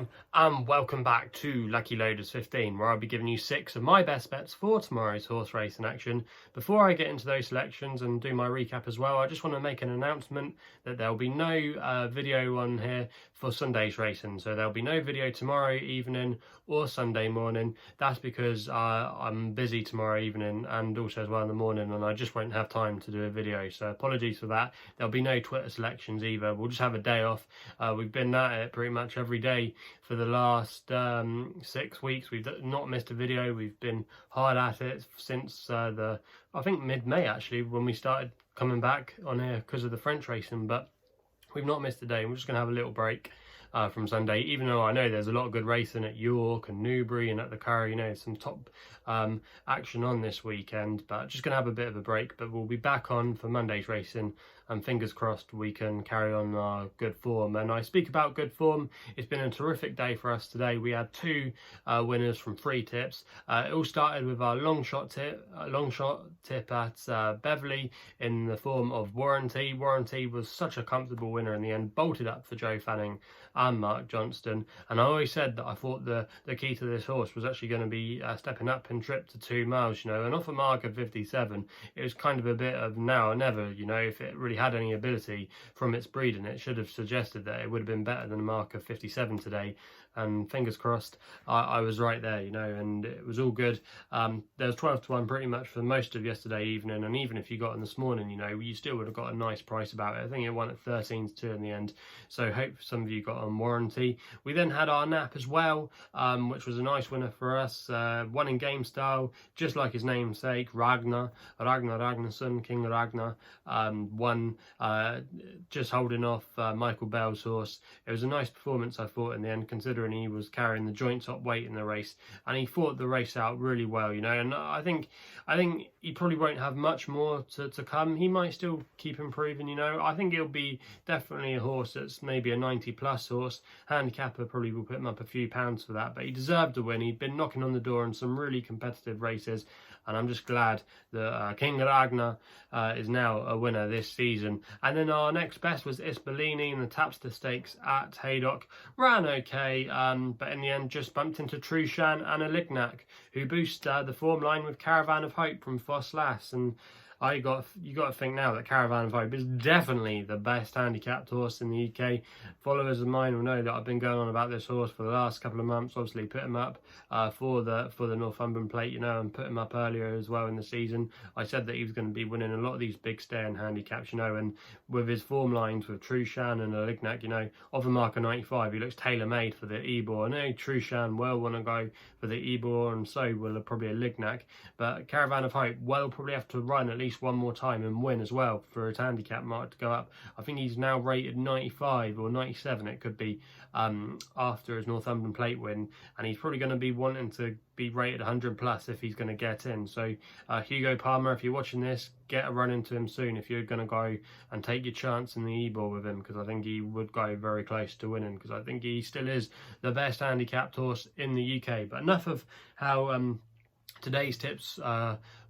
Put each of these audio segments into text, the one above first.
everyone, and welcome back to Lucky Loaders 15, where I'll be giving you 6 of my best bets for tomorrow's horse race in action. Before I get into those selections and do my recap as well, I just want to make an announcement that there'll be no video on here for Sunday's racing. So there'll be no video tomorrow evening or Sunday morning. That's because I'm busy tomorrow evening and also as well in the morning, and I just won't have time to do a video. So apologies for that. There'll be no Twitter selections either. We'll just have a day off. We've been at it pretty much every day for the last 6 weeks. We've not missed a video. We've been hard at it since I think mid-May actually, when we started coming back on here because of the French racing, but we've not missed a day. We're just going to have a little break from Sunday, even though I know there's a lot of good racing at York and Newbury and at the Curragh, you know, some top action on this weekend, but just going to have a bit of a break. But we'll be back on for Monday's racing, and fingers crossed we can carry on our good form. And I speak about good form, it's been a terrific day for us today. We had 2 winners from 3 tips. It all started with our long shot tip at Beverley in the form of Warranty. Warranty was such a comfortable winner in the end, bolted up for Joe Fanning and Mark Johnston. And I always said that I thought the key to this horse was actually going to be stepping up in trip to 2 miles, you know, and off a mark of 57, it was kind of a bit of now or never, you know. If it really had any ability from its breeding, it should have suggested that it would have been better than a mark of 57 today. And fingers crossed, I was right there, you know, and it was all good. There was 12 to 1 pretty much for most of yesterday evening, and even if you got in this morning, you know, you still would have got a nice price about it. I think it won at 13 to 2 in the end, so hope some of you got on Warranty. We then had our NAP as well, which was a nice winner for us. Won in game style, just like his namesake, Ragnarsson, King Ragnar. Won just holding off Michael Bell's horse. It was a nice performance, I thought, in the end, considering he was carrying the joint top weight in the race, and he fought the race out really well, you know. And I think he probably won't have much more to come. He might still keep improving, you know. I think he'll be definitely a horse that's maybe a 90+ horse. Handicapper probably will put him up a few pounds for that, but he deserved a win. He'd been knocking on the door in some really competitive races, and I'm just glad that King Ragnar is now a winner this season. And then our next best was Isbellini in the Tapster Stakes at Haydock. Ran okay, but in the end just bumped into Trueshan and a Lignac, who boost the form line with Caravan of Hope from Foss Lass. And you got to think now that Caravan of Hope is definitely the best handicapped horse in the UK. Followers of mine will know that I've been going on about this horse for the last couple of months. Obviously put him up for the Northumberland Plate, you know, and put him up earlier as well in the season. I said that he was going to be winning a lot of these big staying handicaps, you know, and with his form lines with Trueshan and a Lignac, you know, of a mark of 95, he looks tailor-made for the Ebor. I know Trueshan will want to go for the Ebor, and so will probably a Lignac, but Caravan of Hope will probably have to run at least one more time and win as well for his handicap mark to go up. I think he's now rated 95 or 97, it could be, after his Northumberland Plate win, and he's probably going to be wanting to be rated 100+ if he's going to get in. So Hugo Palmer, if you're watching this, get a run into him soon if you're going to go and take your chance in the Ebor with him, because I think he would go very close to winning, because I think he still is the best handicapped horse in the UK. But enough of how today's tips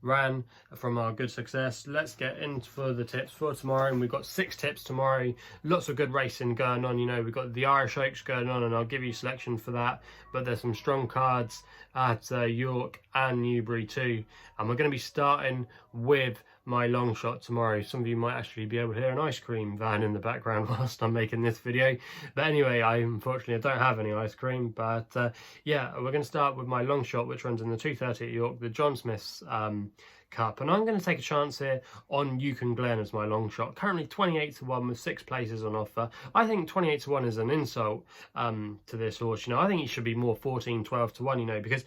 ran from our good success. Let's get into the tips for tomorrow, and we've got 6 tips tomorrow. Lots of good racing going on, you know. We've got the Irish Oaks going on, and I'll give you selection for that, but there's some strong cards at York and Newbury too. And we're going to be starting with my long shot tomorrow. Some of you might actually be able to hear an ice cream van in the background whilst I'm making this video, but anyway, I don't have any ice cream. But yeah, we're going to start with my long shot, which runs in the 2:30 at York, the John Smith's Cup, and I'm going to take a chance here on Euchen Glen as my long shot. Currently 28 to 1 with 6 places on offer. I think 28 to 1 is an insult to this horse, you know. I think he should be more 14, 12 to 1, you know, because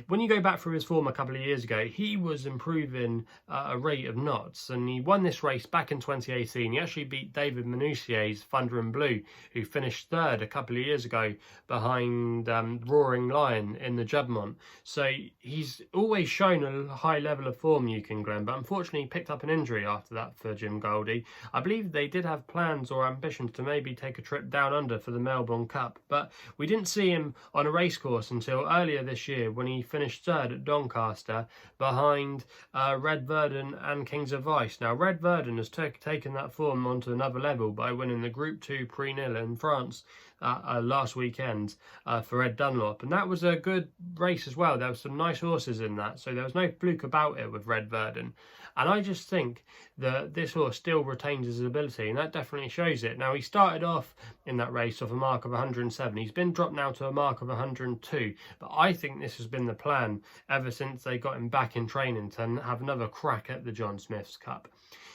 when you go back through his form a couple of years ago, he was improving a rate of knots, and he won this race back in 2018. He actually beat David Minussier's Thunder and Blue, who finished 3rd a couple of years ago behind Roaring Lion in the Jubmont. So he's always shown a high level of form, Euchen Glen, but unfortunately picked up an injury after that for Jim Goldie. I believe they did have plans or ambitions to maybe take a trip down under for the Melbourne Cup, but we didn't see him on a racecourse until earlier this year, when he finished 3rd at Doncaster behind Red Verdun and Kings of Vice. Now Red Verdun has taken that form onto another level by winning the Group 2 Prix Nil in France last weekend for Ed Dunlop, and that was a good race as well. There were some nice horses in that, so there was no fluke about it with Red Verdon. And I just think that this horse still retains his ability, and that definitely shows it. Now, he started off in that race off a mark of 107. He's been dropped now to a mark of 102, but I think this has been the plan ever since they got him back in training to have another crack at the John Smith's Cup.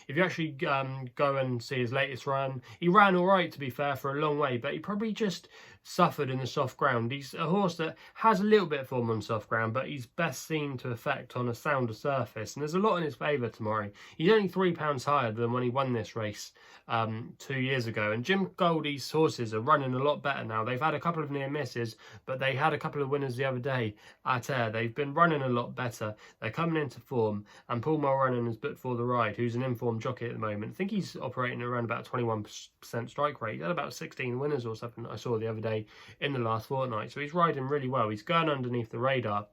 If you actually go and see his latest run, he ran all right, to be fair, for a long way, but he probably just suffered in the soft ground. He's a horse that has a little bit of form on soft ground, but he's best seen to effect on a sounder surface, and there's a lot in his favour tomorrow. He's only £3 higher than when he won this race 2 years ago, and Jim Goldie's horses are running a lot better now. They've had a couple of near misses, but they had a couple of winners the other day at Ayr. They've been running a lot better. They're coming into form, and Paul Mulrennan is booked for the ride, who's an informed jockey at the moment. I think he's operating around about 21% strike rate. He had about 16 winners or something I saw the other day in the last fortnight, so he's riding really well. He's going underneath the radar.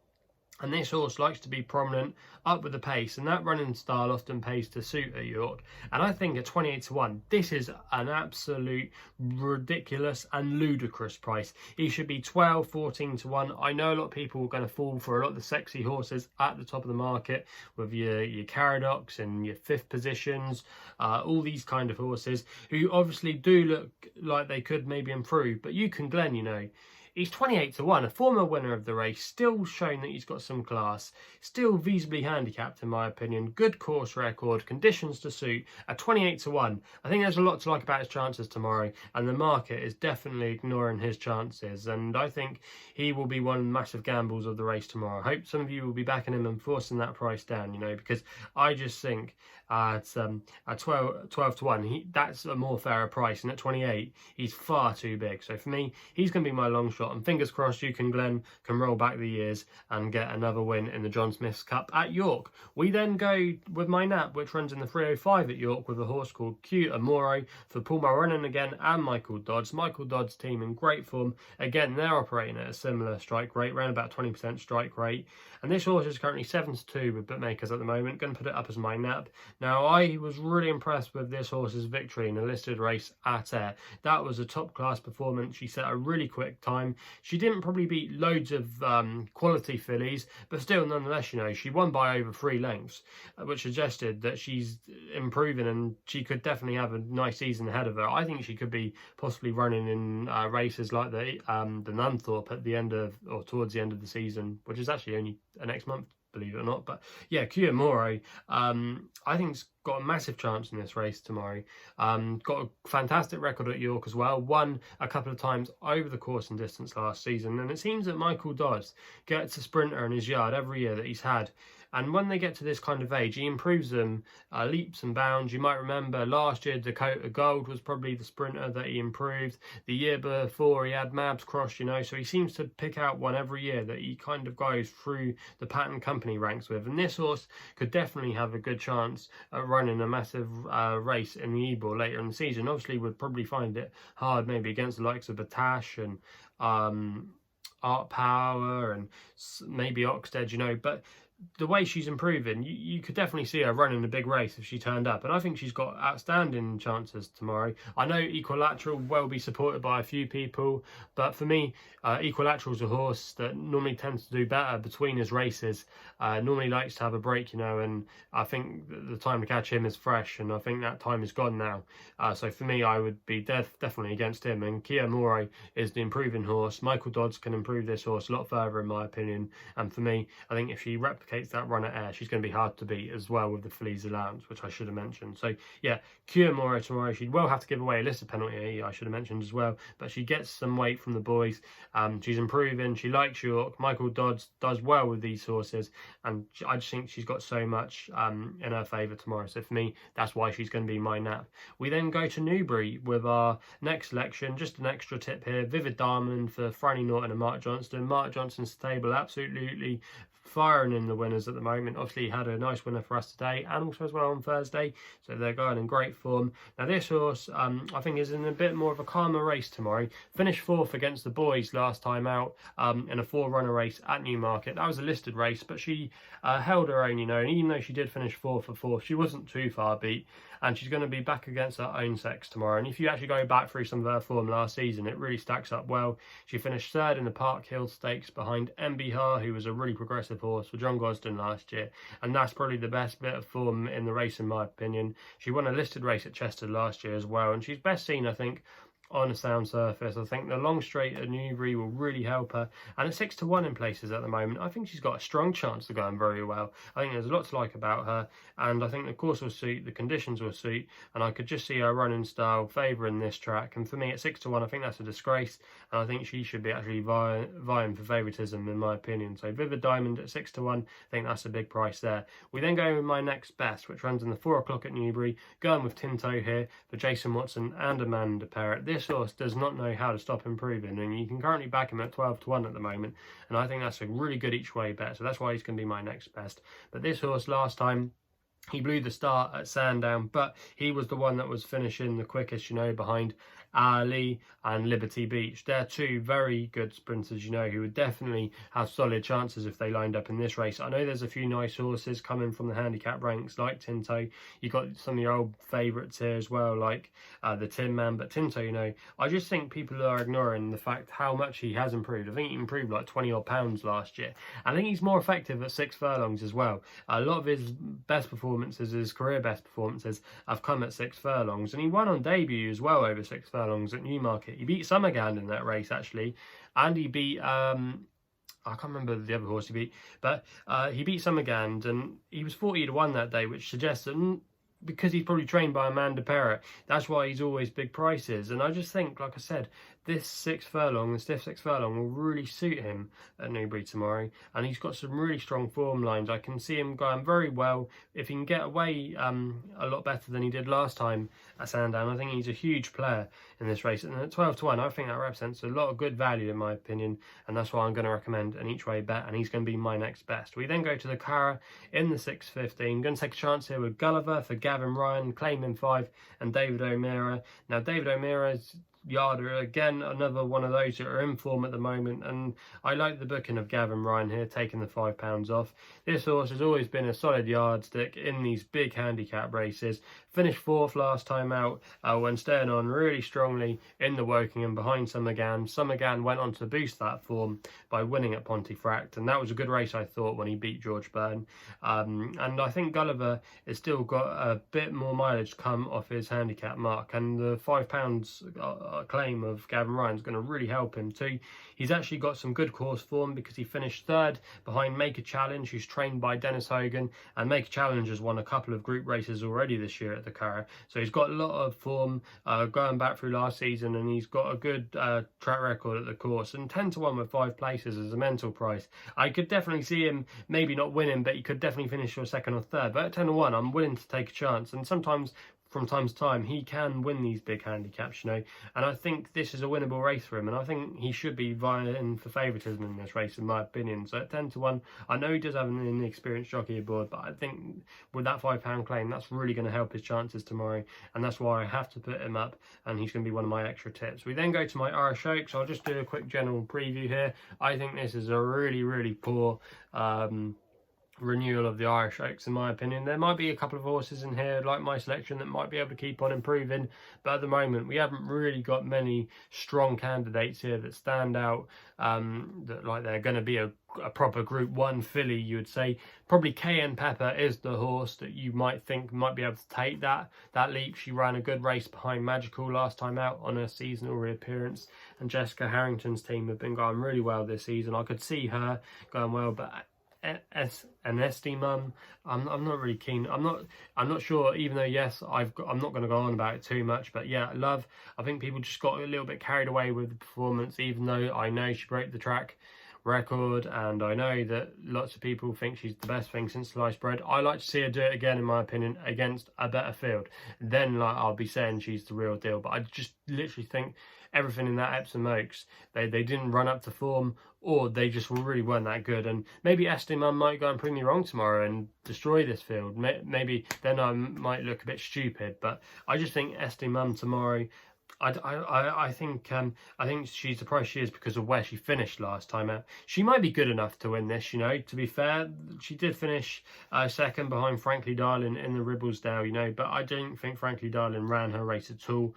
And this horse likes to be prominent, up with the pace, and that running style often pays to suit at York. And I think at 28-1, this is an absolute ridiculous and ludicrous price. He should be 12, 14-1. I know a lot of people are going to fall for a lot of the sexy horses at the top of the market with your Curragh and your fifth positions, all these kind of horses who obviously do look like they could maybe improve. But Euchen Glen, you know, he's 28-1, a former winner of the race, still showing that he's got some class, still visibly handicapped in my opinion, good course record, conditions to suit, at 28-1. I think there's a lot to like about his chances tomorrow, and the market is definitely ignoring his chances, and I think he will be one of the massive gambles of the race tomorrow. I hope some of you will be backing him and forcing that price down, you know, because I just think at 12-1, that's a more fairer price, and at 28, he's far too big. So for me, he's going to be my long shot, and fingers crossed Euchen Glen can roll back the years and get another win in the John Smith's Cup at York. We then go with my NAP, which runs in the 305 at York, with a horse called Amoro for Paul Mulrennan again and Michael Dodds. Michael Dodds' team in great form. Again, they're operating at a similar strike rate, around about 20% strike rate. And this horse is currently 7-2 with bookmakers at the moment. Going to put it up as my NAP. Now, I was really impressed with this horse's victory in a listed race at Ayr. That was a top-class performance. She set a really quick time. She didn't probably beat loads of quality fillies, but still, nonetheless, you know, she won by over 3 lengths, which suggested that she's improving and she could definitely have a nice season ahead of her. I think she could be possibly running in races like the Nunthorpe at the end of, or towards the end of the season, which is actually only next month, believe it or not. But yeah, Amoro, I think it's got a massive chance in this race tomorrow. Got a fantastic record at York as well. Won a couple of times over the course and distance last season. And it seems that Michael Dodds gets a sprinter in his yard every year that he's had. And when they get to this kind of age, he improves them leaps and bounds. You might remember last year, Dakota Gold was probably the sprinter that he improved. The year before, he had Mabs Cross, you know. So he seems to pick out one every year that he kind of goes through the pattern company ranks with. And this horse could definitely have a good chance at running a massive race in the Ebor later in the season. Obviously, would probably find it hard maybe against the likes of Batash and Art Power and maybe Oxted, you know. But the way she's improving, you could definitely see her running a big race if she turned up, and I think she's got outstanding chances tomorrow. I know Equilateral will be supported by a few people, but for me, Equilateral's a horse that normally tends to do better between his races, normally likes to have a break, you know, and I think the time to catch him is fresh, and I think that time is gone now. So for me, I would be definitely against him, and Amoro is the improving horse. Michael Dodds can improve this horse a lot further, in my opinion, and for me, I think if she replicates that run at Ayr, she's going to be hard to beat as well with the Fleas allowance, which I should have mentioned. So yeah, Amoro tomorrow. She will have to give away a Leicester penalty, I should have mentioned as well, but she gets some weight from the boys. She's improving. She likes York. Michael Dodds does well with these horses, and I just think she's got so much in her favour tomorrow. So for me, that's why she's going to be my NAP. We then go to Newbury with our next selection. Just an extra tip here: Vivid Diamond for Franny Norton and Mark Johnston. Mark Johnston's stable absolutely firing in the winners at the moment. Obviously, he had a nice winner for us today and also as well on Thursday, so they're going in great form. Now this horse, I think, is in a bit more of a calmer race tomorrow. Finished 4th against the boys last time out in a 4-runner race at Newmarket. That was a listed race, but she held her own, you know, and even though she did finish 4th for 4th, she wasn't too far beat. and she's going to be back against her own sex tomorrow. And if you actually go back through some of her form last season, it really stacks up well. She finished third in the Park Hill Stakes behind MBH, who was a really progressive horse for John Gosden last year, and that's probably the best bit of form in the race in my opinion. She won a listed race at Chester last year as well, and she's best seen, I think, on a sound surface. I think the long straight at Newbury will really help her, and a 6-1 in places at the moment. I think she's got a strong chance of going very well. I think there's a lot to like about her, and I think the course will suit, the conditions will suit, and I could just see her running style favouring this track. And for me, at 6-1, I think that's a disgrace, and I think she should be actually vying for favouritism in my opinion. So Vivid Diamond at 6-1, I think that's a big price there. We then go with my next best, which runs in the 4 o'clock at Newbury, going with Tinto here for Jason Watson and Amanda Parrott. This horse does not know how to stop improving, and you can currently back him at 12-1 at the moment, and I think that's a really good each way bet, so that's why he's going to be my next best. But this horse last time, he blew the start at Sandown, but he was the one that was finishing the quickest, you know, behind Ali and Liberty Beach. They're two very good sprinters, you know, who would definitely have solid chances if they lined up in this race. I know there's a few nice horses coming from the handicap ranks like Tinto. You've got some of your old favourites here as well, like the Tin Man, but Tinto, you know, I just think people are ignoring the fact how much he has improved. I think he improved like 20 odd pounds last year. I think he's more effective at 6 furlongs as well. A lot of his best performances, his career best performances, have come at 6 furlongs, and he won on debut as well over 6 furlongs at Newmarket. He beat Summergand in that race actually, and he beat I can't remember the other horse he beat, but he beat Summergand, and he was 40-1 that day, which suggests that because he's probably trained by Amanda Parrott, that's why he's always big prices. And I just think, like I said, this 6 furlong, the stiff 6 furlong, will really suit him at Newbury tomorrow, and he's got some really strong form lines. I can see him going very well if he can get away a lot better than he did last time at Sandown. I think he's a huge player in this race, and at 12-1, I think that represents a lot of good value in my opinion, and that's why I'm going to recommend an each way bet, and he's going to be my next best. We then go to the Curragh in the 6:15. Going to take a chance here with Gulliver for Gavin Ryan, claiming 5, and David O'Meara. Now David O'Meara's yarder, again, another one of those that are in form at the moment, and I like the booking of Gavin Ryan here, taking the £5 off. This horse has always been a solid yardstick in these big handicap races. Finished 4th last time out when staying on really strongly in the Wokingham behind Summergand. Summergand went on to boost that form by winning at Pontefract, and that was a good race, I thought, when he beat George Byrne. And I think Gulliver has still got a bit more mileage to come off his handicap mark, and the £5 claim of Gavin Ryan is going to really help him too. He's actually got some good course form because he finished 3rd behind Make a Challenge, who's trained by Dennis Hogan, and Make a Challenge has won a couple of group races already this year at the Curragh. So he's got a lot of form going back through last season, and he's got a good track record at the course. And 10-1 with 5 places is a mental price. I could definitely see him maybe not winning, but he could definitely finish your 2nd or 3rd. But at 10-1, I'm willing to take a chance, and sometimes from time to time he can win these big handicaps, you know, and I think this is a winnable race for him, and I think he should be vying for favouritism in this race in my opinion. So at 10-1, I know he does have an inexperienced jockey aboard, but I think with that £5 claim, that's really going to help his chances tomorrow, and that's why I have to put him up, and he's going to be one of my extra tips. We then go to my Irish Oaks. I'll just do a quick general preview here. I think this is a really poor renewal of the Irish Oaks in my opinion. There might be a couple of horses in here like my selection that might be able to keep on improving, but at the moment we haven't really got many strong candidates here that stand out, that like they're going to be a proper Group 1 filly, you would say. Probably Cayenne Pepper is the horse that you might think might be able to take that leap. She ran a good race behind Magical last time out on her seasonal reappearance, and Jessica Harrington's team have been going really well this season. I could see her going well, but an SD Mum, I'm not really keen. I'm not sure, even though yes, I'm not going to go on about it too much, but yeah, I think people just got a little bit carried away with the performance, even though I know she broke the track record, and I know that lots of people think she's the best thing since sliced bread. I like to see her do it again, in my opinion, against a better field. Then like I'll be saying she's the real deal, but I just literally think everything in that Epsom Oaks, they didn't run up to form, or they just really weren't that good. And maybe Esteman might go and prove me wrong tomorrow and destroy this field. Maybe then I might look a bit stupid, but I just think Esteman tomorrow I think she's the price she is because of where she finished last time out. She might be good enough to win this, you know. To be fair, she did finish second behind Frankly Darling in the Ribblesdale, you know. But I don't think Frankly Darling ran her race at all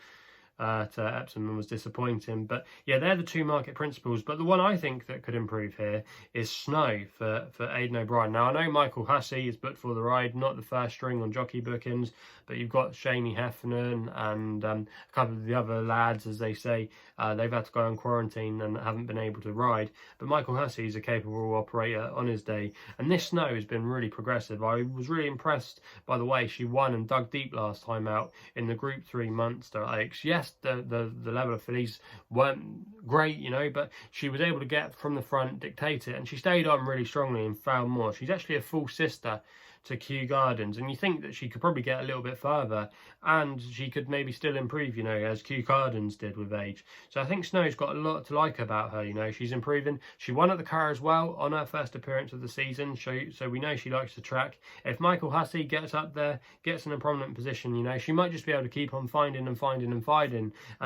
to Epsom and was disappointing. But yeah, they're the two market principles. But the one I think that could improve here is Snow for Aidan O'Brien. Now, I know Michael Hussey is booked for the ride, not the first string on jockey bookings, but you've got Shamey Heffernan and a couple of the other lads, as they say. They've had to go on quarantine and haven't been able to ride. But Michael Hussey is a capable operator on his day. And this Snow has been really progressive. I was really impressed by the way she won and dug deep last time out in the Group 3 Munster Oaks. Yes, the level of fillies weren't great, you know, but she was able to get from the front, dictate it, and she stayed on really strongly and found more. She's actually a full sister to Kew Gardens, and you think that she could probably get a little bit further and she could maybe still improve, you know, as Kew Gardens did with age. So I think Snow's got a lot to like about her, you know. She's improving. She won at the Curragh as well on her first appearance of the season, so we know she likes the track. If Michael Hussey gets up there, gets in a prominent position, you know, she might just be able to keep on finding and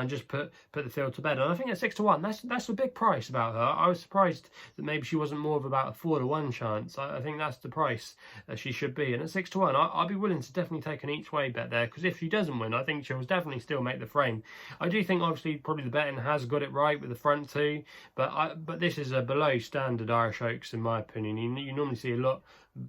just put the field to bed. And I think at 6 to 1, that's a big price about her. I was surprised that maybe she wasn't more of about a 4 to 1 chance. I think that's the price that she should be. And at 6 to 1, I'd be willing to definitely take an each way bet there, because if she doesn't win, I think she'll definitely still make the frame. I do think obviously probably the betting has got it right with the front two, but this is a below standard Irish Oaks in my opinion. You normally see a lot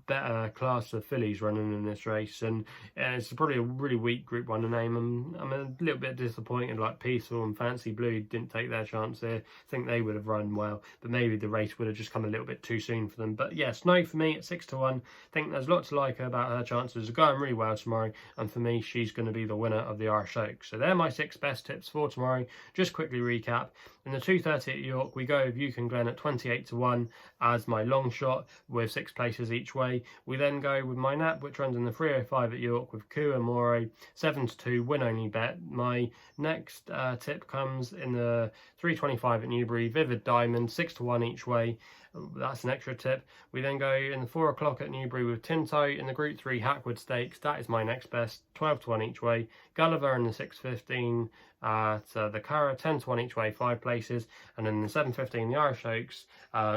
better class of fillies running in this race, and it's probably a really weak Group 1 to name. I'm a little bit disappointed like Peaceful and Fancy Blue didn't take their chance here. I think they would have run well, but maybe the race would have just come a little bit too soon for them. But yeah, Snow for me at 6 to 1. I think there's lots to like about her chances of going really well tomorrow, and for me she's going to be the winner of the Irish Oaks. So they're my 6 best tips for tomorrow. Just quickly recap: in the 2:30 at York, we go with Euchen Glen at 28 to 1 as my long shot with 6 places each way. We then go with my NAP, which runs in the 3:05 at York with Curragh Amoro 7 to 2 win only bet. My next tip comes in the 3:25 at Newbury, Vivid Diamond 6 to 1 each way. That's an extra tip. We then go in the 4 o'clock at Newbury with Tinto in the Group 3 Hackwood Stakes. That is my next best, 12 to 1 each way. Gulliver in the 6:15 at the Curragh, 10 to 1 each way, 5 places. And then the 7:15 the Irish Oaks,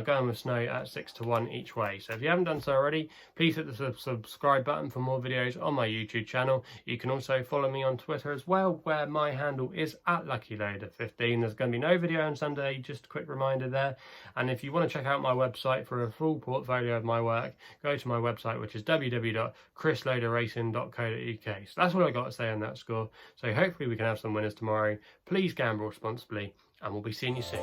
going with Snow at 6 to 1 each way. So if you haven't done so already, please hit the subscribe button for more videos on my YouTube channel. You can also follow me on Twitter as well, where my handle is at LuckyLoader15. There's going to be no video on Sunday, just a quick reminder there. And if you want to check out my website for a full portfolio of my work, go to my website, which is www.chrisloaderracing.co.uk. So that's what I got to say on that score. So hopefully we can have some winners tomorrow. Please gamble responsibly, and we'll be seeing you soon.